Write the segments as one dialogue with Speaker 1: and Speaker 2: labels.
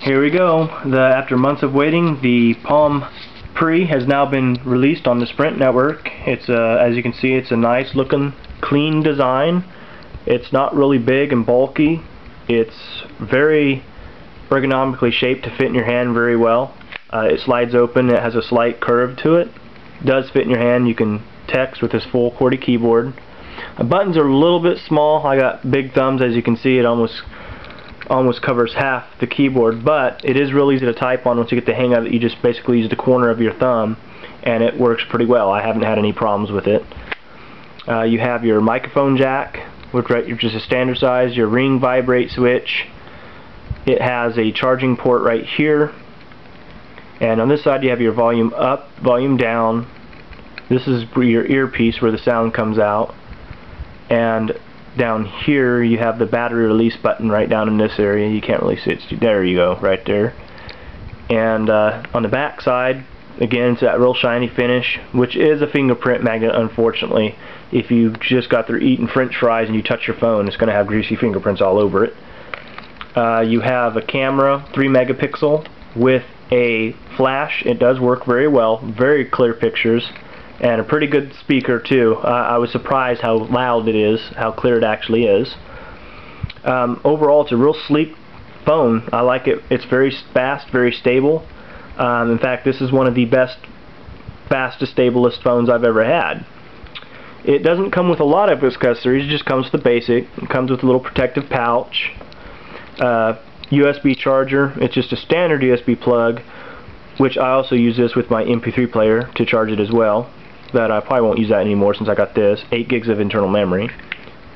Speaker 1: Here we go. After months of waiting, the Palm Pre has now been released on the Sprint network. It's as you can see, it's a nice looking, clean design. It's not really big and bulky. It's very ergonomically shaped to fit in your hand very well. It slides open. It has a slight curve to it. It does fit in your hand. You can text with this full QWERTY keyboard. The buttons are a little bit small. I got big thumbs, as you can see. It almost covers half the keyboard, but it is real easy to type on once you get the hang of it. You just basically use the corner of your thumb and it works pretty well. I haven't had any problems with it. You have your microphone jack, which is just a standard size, your ring vibrate switch. It has a charging port right here, and on this side you have your volume up, volume down. This is your earpiece where the sound comes out, and down here you have the battery release button right down in this area. You can't really see it. There you go, right there. And on the back side, again, it's that real shiny finish, which is a fingerprint magnet. Unfortunately, if you just got through eating French fries and you touch your phone, it's going to have greasy fingerprints all over it. You have a camera, 3 megapixel, with a flash. It does work very well, very clear pictures, and a pretty good speaker too. I was surprised how loud it is, how clear it actually is. Overall, it's a real sleek phone. I like it. It's very fast, very stable. In fact, this is one of the fastest, stablest phones I've ever had. It doesn't come with a lot of accessories. It just comes with the basic. It comes with a little protective pouch, USB charger. It's just a standard USB plug, which I also use this with my MP3 player to charge it as well. But I probably won't use that anymore since I got this. 8 gigs of internal memory.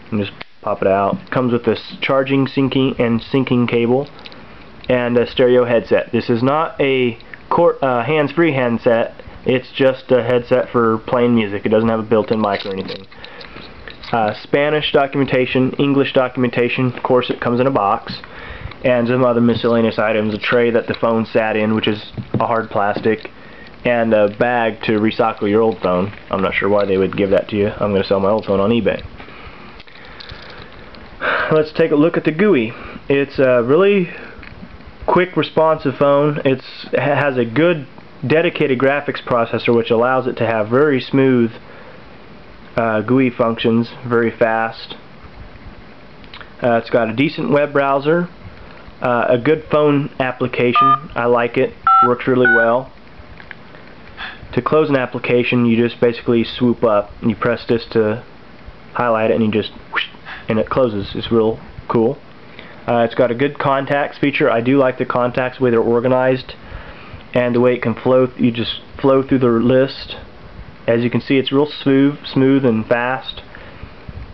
Speaker 1: And just pop it out. Comes with this charging, syncing cable, and a stereo headset. This is not a hands-free handset. It's just a headset for playing music. It doesn't have a built-in mic or anything. Spanish documentation, English documentation. Of course, it comes in a box, and some other miscellaneous items. A tray that the phone sat in, which is a hard plastic, and a bag to recycle your old phone. I'm not sure why they would give that to you. I'm going to sell my old phone on eBay. Let's take a look at the GUI. It's a really quick, responsive phone. It has a good dedicated graphics processor, which allows it to have very smooth GUI functions, very fast. It's got a decent web browser, a good phone application. I like it. Works really well. To close an application, you just basically swoop up and you press this to highlight it, and you just whoosh, and it closes. It's real cool. It's got a good contacts feature. I do like the contacts, the way they're organized and the way it can flow. You just flow through the list. As you can see, it's real smooth and fast.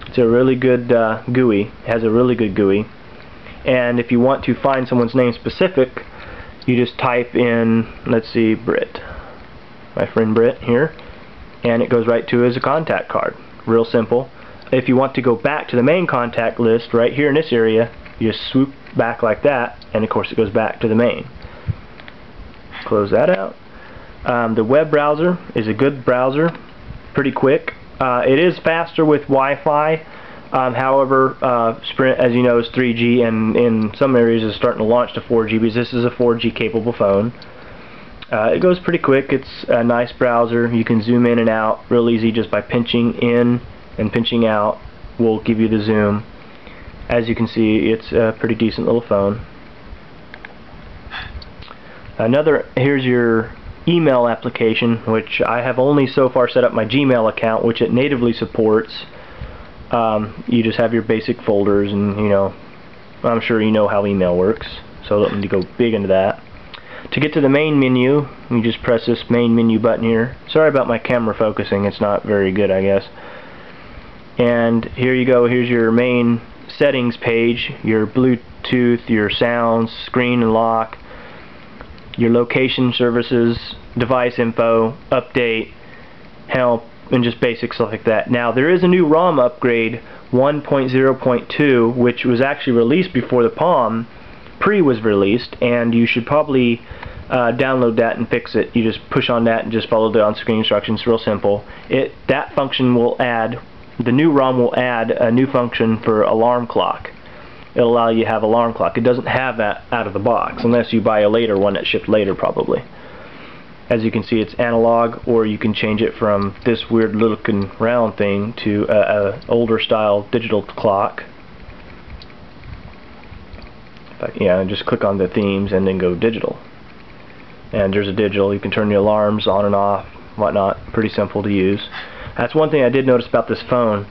Speaker 1: It's a really good GUI. It has a really good GUI. And if you want to find someone's name specific, you just type in, let's see, Britt. My friend Britt here, and it goes right to his contact card. Real simple. If you want to go back to the main contact list right here in this area, you just swoop back like that, and of course it goes back to the main. Close that out. The web browser is a good browser, pretty quick. It is faster with Wi-Fi. However, Sprint, as you know, is 3G, and in some areas is starting to launch to 4G, because this is a 4G capable phone. It goes pretty quick. It's a nice browser. You can zoom in and out real easy just by pinching in and pinching out will give you the zoom. As you can see, it's a pretty decent little phone. Here's your email application, which I have only so far set up my Gmail account, which it natively supports. You just have your basic folders, and I'm sure you know how email works, so I don't need to go big into that. To get to the main menu, you just press this main menu button here. Sorry about my camera focusing, it's not very good, I guess. And here you go. Here's your main settings page, your Bluetooth, your sounds, screen and lock, your location services, device info, update, help, and just basic stuff like that. Now, there is a new ROM upgrade, 1.0.2, which was actually released before the Palm Pre was released, and you should probably download that and fix it. You just push on that and just follow the on-screen instructions. It's real simple. The new ROM will add a new function for alarm clock. it'll allow you to have alarm clock. It doesn't have that out of the box unless you buy a later one that shipped later probably. As you can see, it's analog, or you can change it from this weird looking round thing to a older style digital clock. Yeah, just click on the themes and then go digital. And there's a digital. You can turn the alarms on and off, whatnot. Pretty simple to use. That's one thing I did notice about this phone.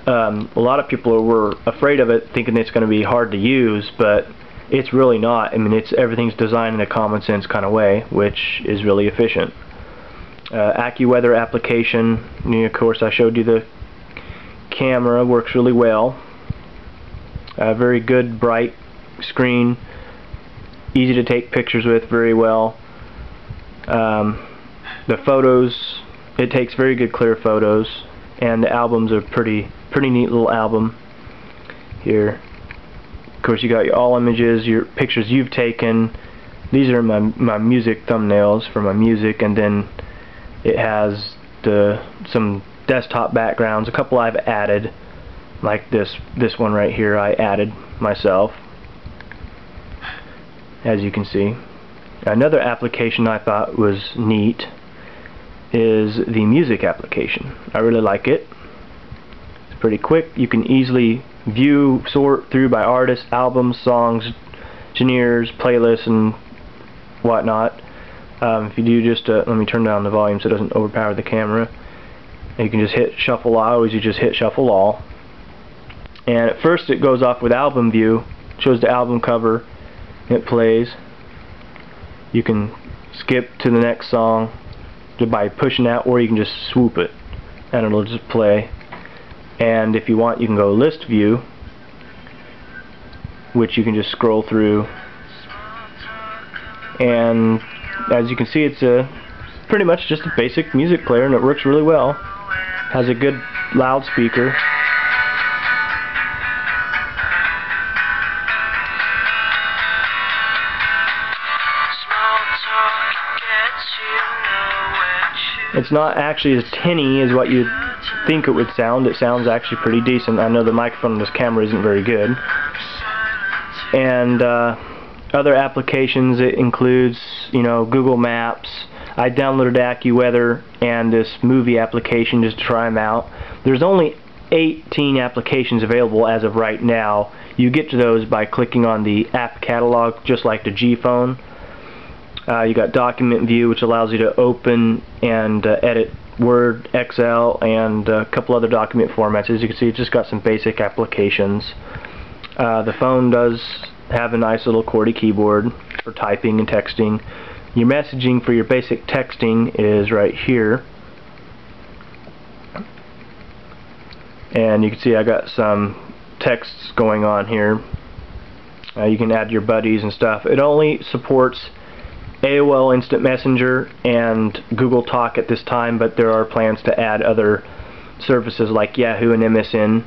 Speaker 1: A lot of people were afraid of it, thinking it's going to be hard to use, but it's really not. I mean, everything's designed in a common sense kind of way, which is really efficient. AccuWeather application, of course I showed you the camera, works really well. Very good bright screen, easy to take pictures with very well. The photos, it takes very good clear photos, and the albums are pretty neat little album here. Of course, you got your all images, your pictures you've taken. These are my music thumbnails for my music, and then it has some desktop backgrounds. A couple I've added, like this one right here I added myself, as you can see. Another application I thought was neat is the music application. I really like it. It's pretty quick. You can easily view, sort through by artists, albums, songs, genres, playlists, and whatnot. If you do just, let me turn down the volume so it doesn't overpower the camera. And you can just hit shuffle all. You just hit shuffle all. And at first it goes off with album view, shows the album cover, it plays. You can skip to the next song by pushing that, or you can just swoop it and it'll just play. And if you want, you can go list view, which you can just scroll through, and as you can see, it's pretty much just a basic music player, and it works really well. Has a good loudspeaker. It's not actually as tinny as what you'd think it would sound. It sounds actually pretty decent. I know the microphone on this camera isn't very good. And other applications, it includes, Google Maps. I downloaded AccuWeather and this movie application just to try them out. There's only 18 applications available as of right now. You get to those by clicking on the app catalog, just like the G phone. You got document view, which allows you to open and edit Word, Excel, and a couple other document formats. As you can see, it's just got some basic applications. The phone does have a nice little QWERTY keyboard for typing and texting. Your messaging for your basic texting is right here. And you can see I got some texts going on here. You can add your buddies and stuff. It only supports AOL Instant Messenger and Google Talk at this time, but there are plans to add other services like Yahoo and MSN.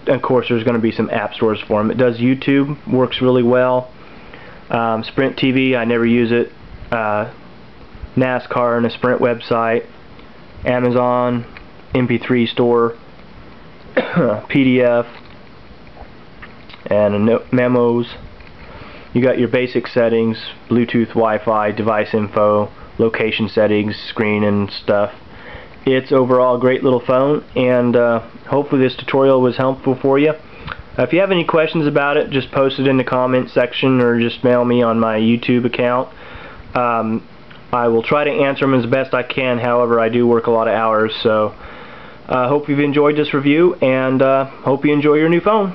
Speaker 1: Of course, there's going to be some app stores for them. It does YouTube, works really well. Sprint TV, I never use it. NASCAR and a Sprint website. Amazon, MP3 store, PDF, and memos. You got your basic settings, Bluetooth, Wi-Fi, device info, location settings, screen and stuff. It's overall a great little phone, and hopefully this tutorial was helpful for you. If you have any questions about it, just post it in the comment section or just mail me on my YouTube account. I will try to answer them as best I can. However, I do work a lot of hours, so hope you've enjoyed this review, and hope you enjoy your new phone.